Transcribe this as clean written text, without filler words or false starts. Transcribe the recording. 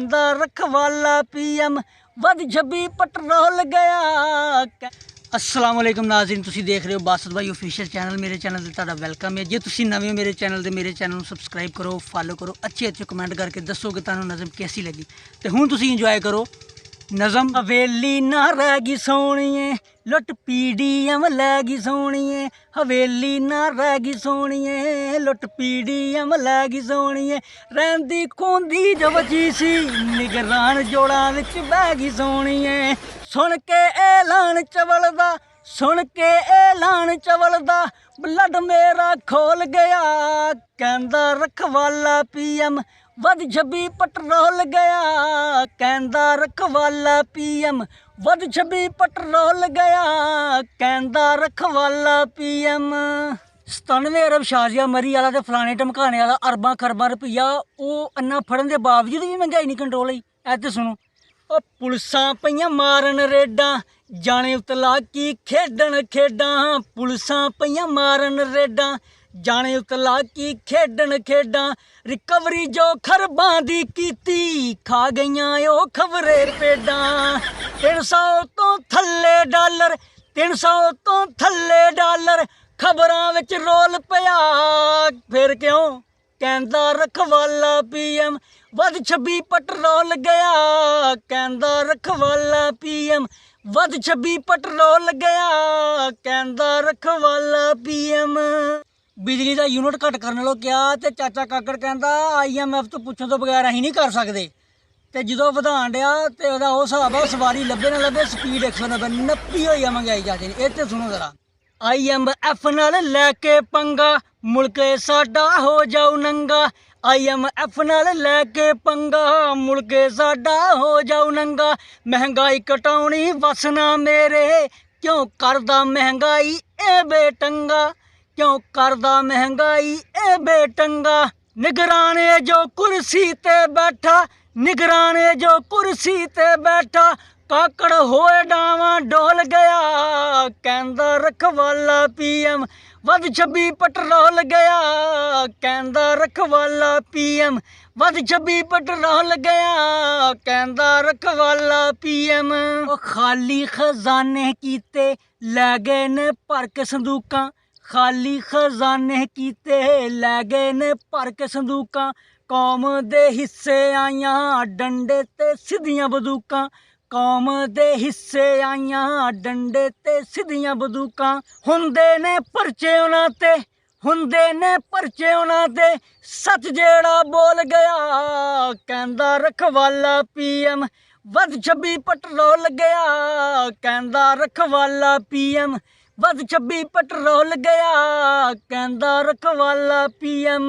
ਕਹਿੰਦਾ रखवाला पीएम वध 26 पेट्रोल गया। अस्सलाम वालेकुम नाज़रीन, तुसी देख रहे हो बासत भाई ऑफिशियल चैनल। मेरे चैनल से तुहाडा वेलकम है। जे तुसी नवे हो मेरे चैनल नूं सबसक्राइब करो, फॉलो करो, अच्छे कमेंट करके दसो कि तुहानूं नज़म कैसी लगी। तो हुण तुसी इंजॉय करो नज़म। हवेली ना रैगी सोहणीए लुट PDM लैगी सोहणीए, हवेली ना रैगी सोहणीए लुट PDM लैगी सोहणीए, रैंदी खोंदी जो बची सी निगरान जोड़ां विच बैगी सोहणीए। सुन के ऐलान चवलदा, सुन के ऐलान चवलदा, ब्लड मेरा खोल गया। कहंदा रखवाला पीएम वध 26 पेट्रोल गया। कहंदा रखवाला पीएम वध 26 पेट्रोल गया। कहंदा रखवाला पीएम 97 अरब शाजिया मरी वाला ते फलाने धमकाने वाला अरबां खरबां रुपया वो अन्ना फड़न दे बावजूद भी महंगाई नहीं कंट्रोल होई। ऐ सुनो, पुलिसां पईयां मारन रेडां, जाने उतला की खेडन खेडां। पुलिसां पईयां मारन रेडां, जाने उतला की खेडन खेडां। रिकवरी जो खरबां दी कीती, खा गईयां ओ खबरे पेडां। 300 तो थल्ले डॉलर, 300 तो थल्ले डॉलर, खबरां विच रोल पिया। फिर क्यों कहंदा रखवाला पीएम वध 26 पेट्रोल गया। कहंदा रखवाला पीएम वध 26 पेट्रोल गया। कहंदा रखवाला पीएम बिजली का यूनिट घट करने लो क्या, तो चाचा काकड़ कहंदा IMF तो पुछण तो बगैर असीं नहीं कर सकते। तो जो वधान दिया तो वह हिसाब है, सवारी लभे ना लभे स्पीड 190 नप्पी हो महंगाई चाचे ने। इत्थे सुनो जरा, IMF नाल लैके पंगा मुल्क साडा हो जाऊ नंगा। IMF नाल लैके पंगा मुल्क साडा हो जाऊ नंगा। महंगाई घटाउणी वसना मेरे, क्यों करदा महंगाई ए बेटंगा, क्यों करदा महंगाई ए बेटंगा। निगराने जो कुर्सी ते बैठा, निगराने जो कुर्सी ते बैठा, काकड़ होए डावां डोल गया। कहंदा रखवाला पीएम वध 26 पेट्रोल गया। कहंदा रखवाला पीएम वध 26 पेट्रोल गया। कहंदा रखवाला पीएम खाली खजाने कीते लै गए ने भर के संदूकां, खाली खजाने कीते लै गए ने भर के संदूकां। कौम दे हिस्से आइयां डंडे ते सिद्धियां बंदूकां, कौम दे हिस्से आइयां डंडे ते सिद्धियां बंदूकां। हुंदे ने परचे उन्हां ते, हुंदे ने परचे उन्हां ते, सच जेड़ा बोल गया। कहंदा रखवाला पीएम वध 26 पेट्रोल गया। कहंदा रखवाला पीएम वध 26 पेट्रोल गया। कहंदा रखवाला पीएम